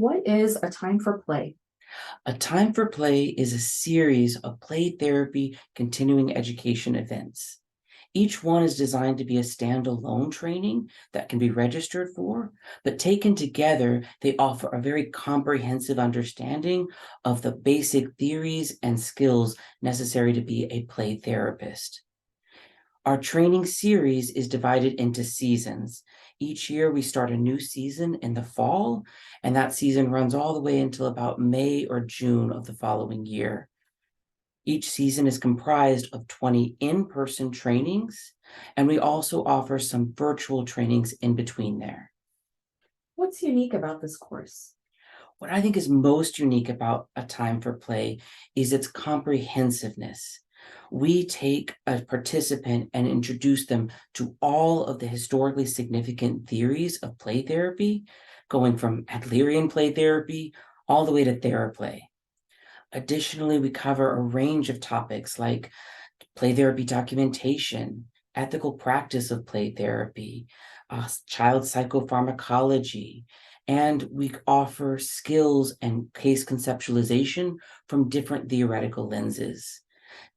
What is a time for play? A Time for Play is a series of play therapy continuing education events. Each one is designed to be a standalone training that can be registered for, but taken together, they offer a very comprehensive understanding of the basic theories and skills necessary to be a play therapist. Our training series is divided into seasons. Each year, we start a new season in the fall, and that season runs all the way until about May or June of the following year. Each season is comprised of 20 in person trainings, and we also offer some virtual trainings in between there. What's unique about this course? What I think is most unique about A Time for Play is its comprehensiveness. We take a participant and introduce them to all of the historically significant theories of play therapy, going from Adlerian play therapy all the way to TheraPlay. Additionally, we cover a range of topics like play therapy documentation, ethical practice of play therapy, child psychopharmacology, and we offer skills and case conceptualization from different theoretical lenses.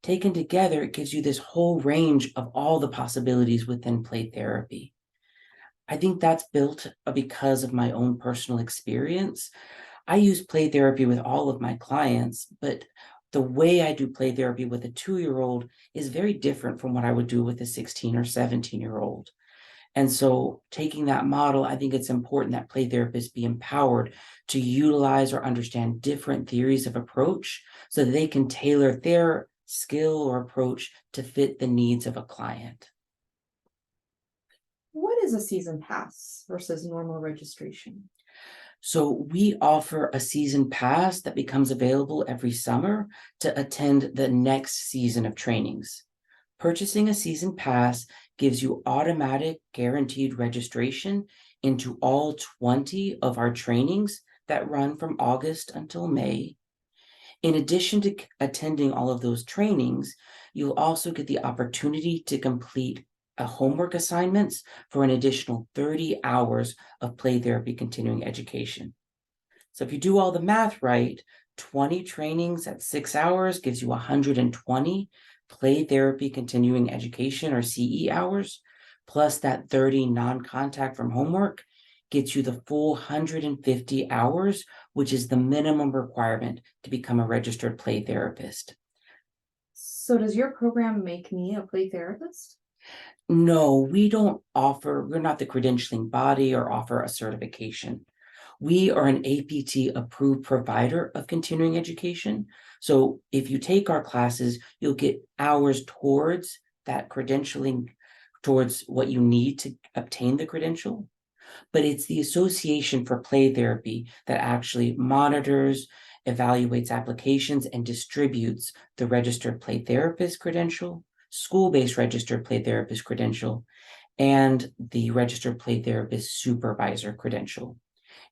Taken together, it gives you this whole range of all the possibilities within play therapy. I think that's built because of my own personal experience. I use play therapy with all of my clients, but the way I do play therapy with a 2-year-old is very different from what I would do with a 16 or 17-year-old. And so, taking that model, I think it's important that play therapists be empowered to utilize or understand different theories of approach so that they can tailor their skill or approach to fit the needs of a client. What is a season pass versus normal registration? So we offer a season pass that becomes available every summer to attend the next season of trainings. Purchasing a season pass gives you automatic guaranteed registration into all 20 of our trainings that run from August until May. In addition to attending all of those trainings, you'll also get the opportunity to complete homework assignments for an additional 30 hours of play therapy continuing education. So if you do all the math right, 20 trainings at 6 hours gives you 120 play therapy continuing education or CE hours, plus that 30 non-contact from homework gets you the full 150 hours, which is the minimum requirement to become a registered play therapist. So, does your program make me a play therapist? No, we're not the credentialing body or offer a certification. We are an APT approved provider of continuing education. So if you take our classes, you'll get hours towards that credentialing, towards what you need to obtain the credential. But it's the Association for Play Therapy that actually monitors, evaluates applications, and distributes the registered play therapist credential, school-based registered play therapist credential, and the registered play therapist supervisor credential.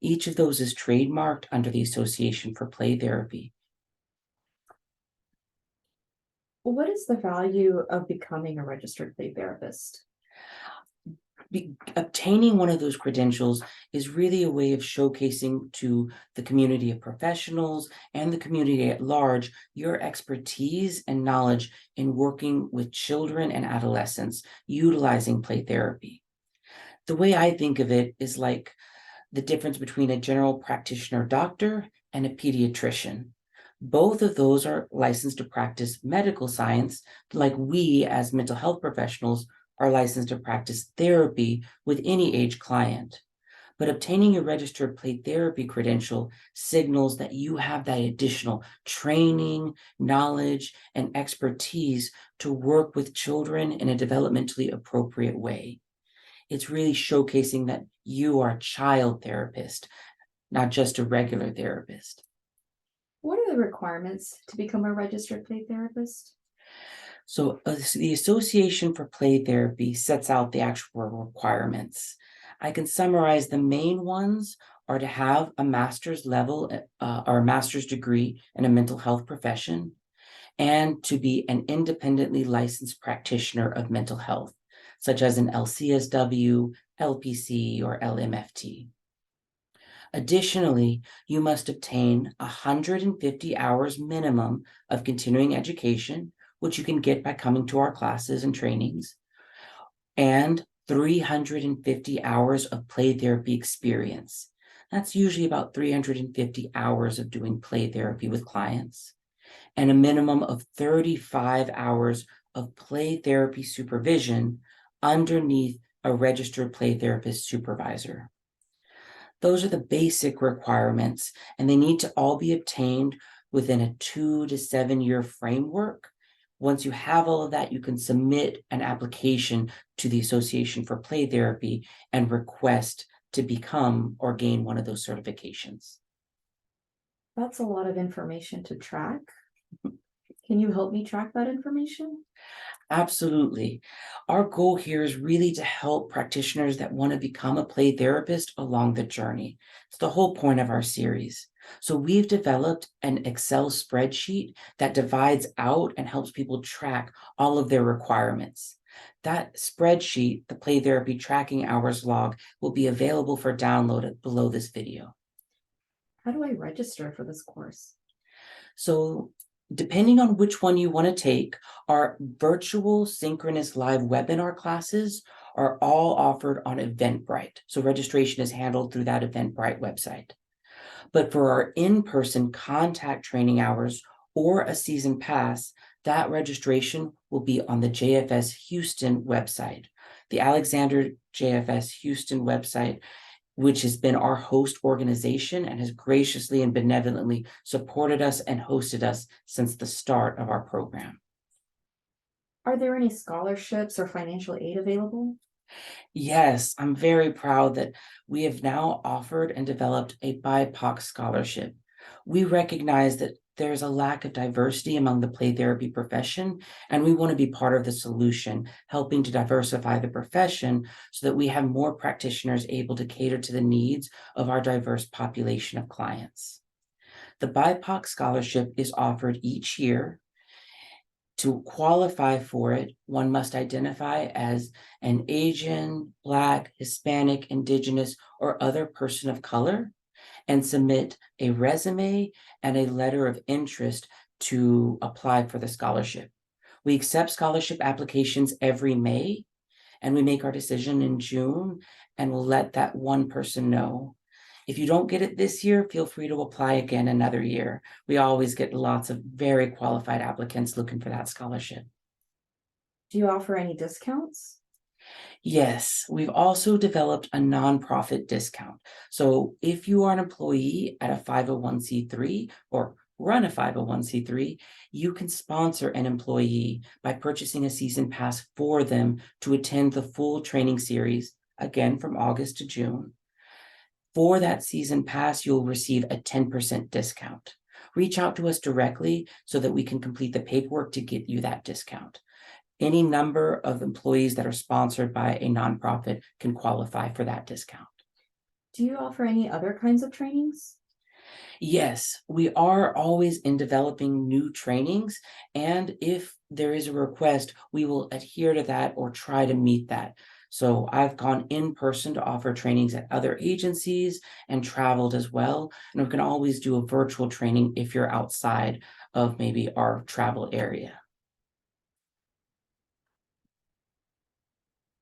Each of those is trademarked under the Association for Play Therapy. What is the value of becoming a registered play therapist? Obtaining one of those credentials is really a way of showcasing to the community of professionals and the community at large your expertise and knowledge in working with children and adolescents utilizing play therapy. The way I think of it is like the difference between a general practitioner doctor and a pediatrician. Both of those are licensed to practice medical science, like we as mental health professionals are licensed to practice therapy with any age client. But obtaining a registered play therapy credential signals that you have that additional training, knowledge, and expertise to work with children in a developmentally appropriate way. It's really showcasing that you are a child therapist, not just a regular therapist. What are the requirements to become a registered play therapist? So the Association for Play Therapy sets out the actual requirements. I can summarize the main ones are to have a master's level or a master's degree in a mental health profession and to be an independently licensed practitioner of mental health, such as an LCSW, LPC, or LMFT. Additionally, you must obtain 150 hours minimum of continuing education, which you can get by coming to our classes and trainings, and 350 hours of play therapy experience. That's usually about 350 hours of doing play therapy with clients, and a minimum of 35 hours of play therapy supervision underneath a registered play therapist supervisor. Those are the basic requirements, and they need to all be obtained within a 2 to 7 year framework. Once you have all of that, you can submit an application to the Association for Play Therapy and request to become or gain one of those certifications. That's a lot of information to track. Can you help me track that information? Absolutely. Our goal here is really to help practitioners that want to become a play therapist along the journey. It's the whole point of our series. So we've developed an Excel spreadsheet that divides out and helps people track all of their requirements. That spreadsheet, the play therapy tracking hours log, will be available for download below this video. How do I register for this course? So depending on which one you want to take, our virtual synchronous live webinar classes are all offered on Eventbrite. So registration is handled through that Eventbrite website. But for our in-person contact training hours or a season pass, that registration will be on the JFS Houston website. The Alexander JFS Houston website, which has been our host organization and has graciously and benevolently supported us and hosted us since the start of our program. Are there any scholarships or financial aid available? Yes, I'm very proud that we have now offered and developed a BIPOC scholarship. We recognize that there's a lack of diversity among the play therapy profession, and we want to be part of the solution, helping to diversify the profession so that we have more practitioners able to cater to the needs of our diverse population of clients. The BIPOC scholarship is offered each year. To qualify for it, one must identify as an Asian, Black, Hispanic, Indigenous, or other person of color and submit a resume and a letter of interest to apply for the scholarship. We accept scholarship applications every May, and we make our decision in June, and we'll let that one person know. If you don't get it this year, feel free to apply again another year. We always get lots of very qualified applicants looking for that scholarship. Do you offer any discounts? Yes, we've also developed a nonprofit discount. So if you are an employee at a 501c3 or run a 501c3, you can sponsor an employee by purchasing a season pass for them to attend the full training series, again from August to June. For that season pass, you'll receive a 10% discount. Reach out to us directly so that we can complete the paperwork to get you that discount. Any number of employees that are sponsored by a nonprofit can qualify for that discount. Do you offer any other kinds of trainings? Yes, we are always in developing new trainings, and if there is a request, we will adhere to that or try to meet that. So I've gone in person to offer trainings at other agencies and traveled as well. And we can always do a virtual training if you're outside of maybe our travel area.